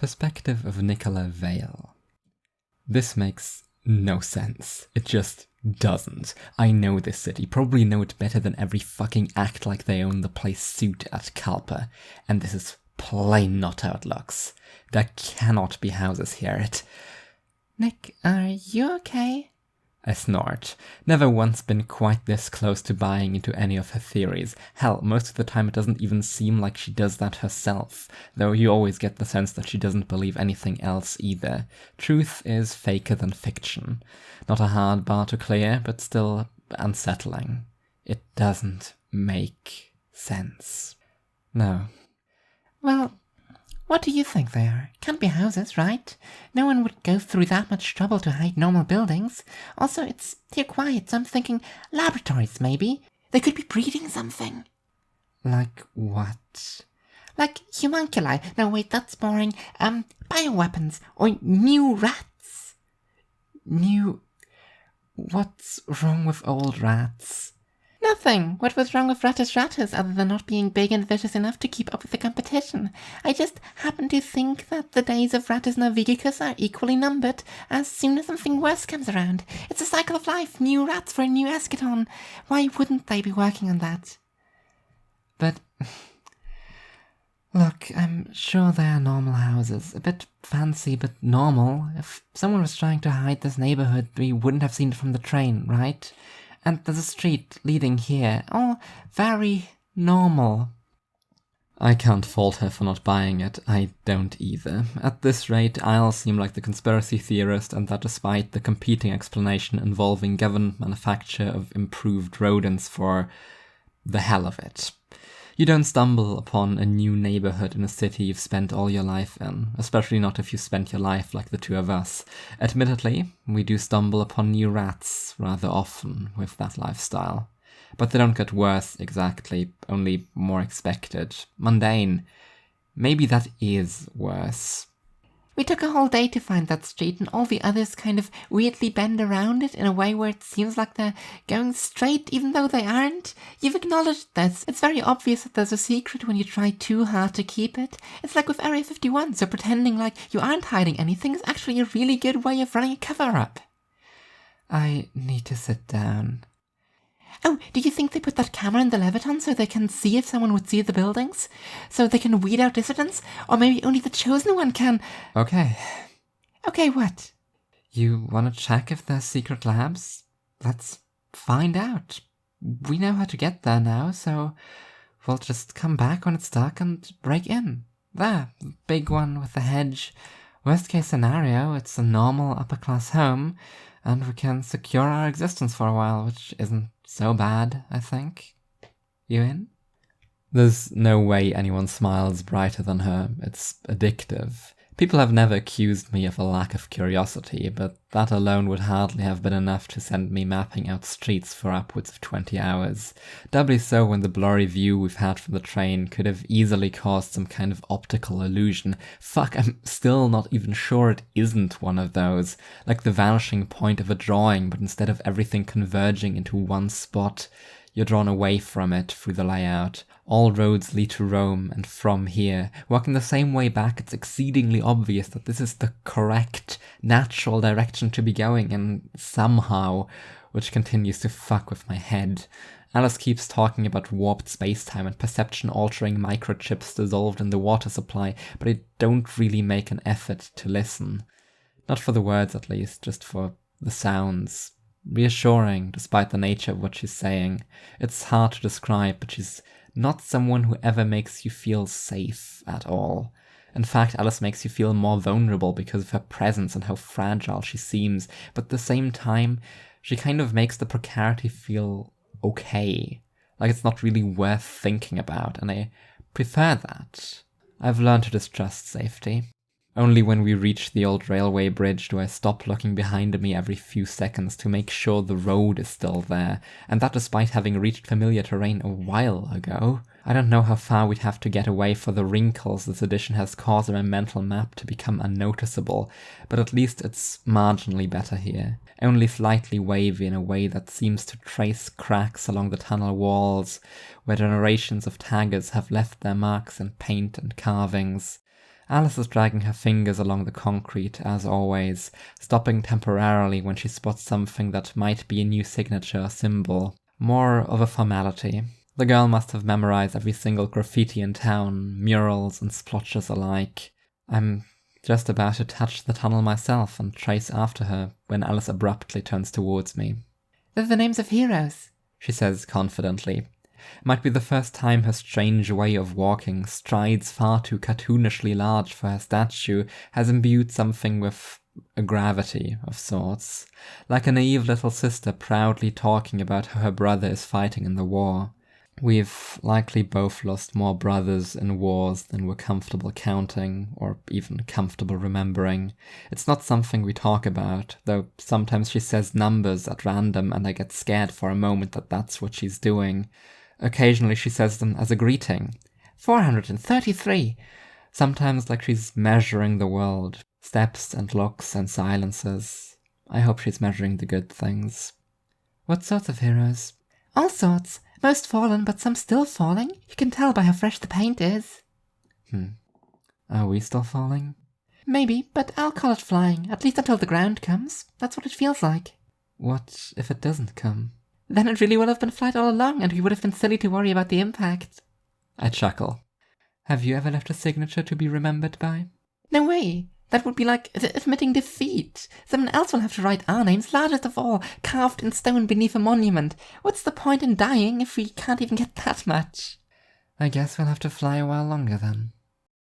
Perspective of Nicola Vale. This makes no sense. It just doesn't. I know this city, probably know it better than every fucking act like they own the place suit at Kalpa, and this is plain not how it looks. There cannot be houses here. Nick, are you okay? I snort. Never once been quite this close to buying into any of her theories. Hell, most of the time it doesn't even seem like she does that herself, though you always get the sense that she doesn't believe anything else either. Truth is faker than fiction. Not a hard bar to clear, but still unsettling. It doesn't make sense. No. Well, what do you think they are? Can't be houses, right? No one would go through that much trouble to hide normal buildings. Also, it's too quiet, so I'm thinking laboratories, maybe. They could be breeding something. Like what? Like homunculi. No, wait, that's boring. Bioweapons. Or new rats. What's wrong with old rats? Nothing. What was wrong with Rattus other than not being big and vicious enough to keep up with the competition? I just happen to think that the days of Rattus Norvegicus are equally numbered as soon as something worse comes around. It's a cycle of life. New rats for a new eschaton. Why wouldn't they be working on that? But look, I'm sure they are normal houses. A bit fancy, but normal. If someone was trying to hide this neighborhood, we wouldn't have seen it from the train, right? And there's a street leading here. All very normal. I can't fault her for not buying it. I don't either. At this rate, I'll seem like the conspiracy theorist, and that despite the competing explanation involving government manufacture of improved rodents for the hell of it. You don't stumble upon a new neighborhood in a city you've spent all your life in, especially not if you spent your life like the two of us. Admittedly, we do stumble upon new rats rather often with that lifestyle. But they don't get worse exactly, only more expected. Mundane. Maybe that is worse. We took a whole day to find that street, and all the others kind of weirdly bend around it in a way where it seems like they're going straight even though they aren't. You've acknowledged this. It's very obvious that there's a secret when you try too hard to keep it. It's like with Area 51, so pretending like you aren't hiding anything is actually a really good way of running a cover-up. I need to sit down. Oh, do you think they put that camera in the Leviton so they can see if someone would see the buildings? So they can weed out dissidents? Or maybe only the chosen one can... Okay. Okay, what? You want to check if there's secret labs? Let's find out. We know how to get there now, so we'll just come back when it's dark and break in. There, big one with the hedge. Worst case scenario, it's a normal upper-class home, and we can secure our existence for a while, which isn't so bad, I think. You in? There's no way anyone smiles brighter than her. It's addictive. People have never accused me of a lack of curiosity, but that alone would hardly have been enough to send me mapping out streets for upwards of 20 hours. Doubly so when the blurry view we've had from the train could have easily caused some kind of optical illusion. Fuck, I'm still not even sure it isn't one of those. Like the vanishing point of a drawing, but instead of everything converging into one spot, you're drawn away from it through the layout. All roads lead to Rome, and from here, walking the same way back, it's exceedingly obvious that this is the correct, natural direction to be going in somehow, which continues to fuck with my head. Alice keeps talking about warped space-time and perception-altering microchips dissolved in the water supply, but I don't really make an effort to listen. Not for the words, at least, just for the sounds. Reassuring, despite the nature of what she's saying. It's hard to describe, but she's not someone who ever makes you feel safe at all. In fact, Alice makes you feel more vulnerable because of her presence and how fragile she seems, but at the same time, she kind of makes the precarity feel okay. Like it's not really worth thinking about, and I prefer that. I've learned to distrust safety. Only when we reach the old railway bridge do I stop looking behind me every few seconds to make sure the road is still there, and that despite having reached familiar terrain a while ago. I don't know how far we'd have to get away for the wrinkles this edition has caused my mental map to become unnoticeable, but at least it's marginally better here. Only slightly wavy in a way that seems to trace cracks along the tunnel walls, where generations of taggers have left their marks in paint and carvings. Alice is dragging her fingers along the concrete, as always, stopping temporarily when she spots something that might be a new signature or symbol. More of a formality. The girl must have memorized every single graffiti in town, murals and splotches alike. I'm just about to touch the tunnel myself and trace after her when Alice abruptly turns towards me. "They're the names of heroes," she says confidently. Might be the first time her strange way of walking, strides far too cartoonishly large for her statue, has imbued something with a gravity of sorts, like a naive little sister proudly talking about how her brother is fighting in the war. We've likely both lost more brothers in wars than we're comfortable counting, or even comfortable remembering. It's not something we talk about, though sometimes she says numbers at random and I get scared for a moment that that's what she's doing. Occasionally she says them as a greeting. 433! Sometimes like she's measuring the world. Steps and looks and silences. I hope she's measuring the good things. "What sorts of heroes?" "All sorts. Most fallen, but some still falling. You can tell by how fresh the paint is." Are we still falling? "Maybe, but I'll call it flying, at least until the ground comes. That's what it feels like." What if it doesn't come? "Then it really will have been flight all along, and we would have been silly to worry about the impact." I chuckle. Have you ever left a signature to be remembered by? "No way. That would be like admitting defeat. Someone else will have to write our names, largest of all, carved in stone beneath a monument. What's the point in dying if we can't even get that much?" I guess we'll have to fly a while longer then.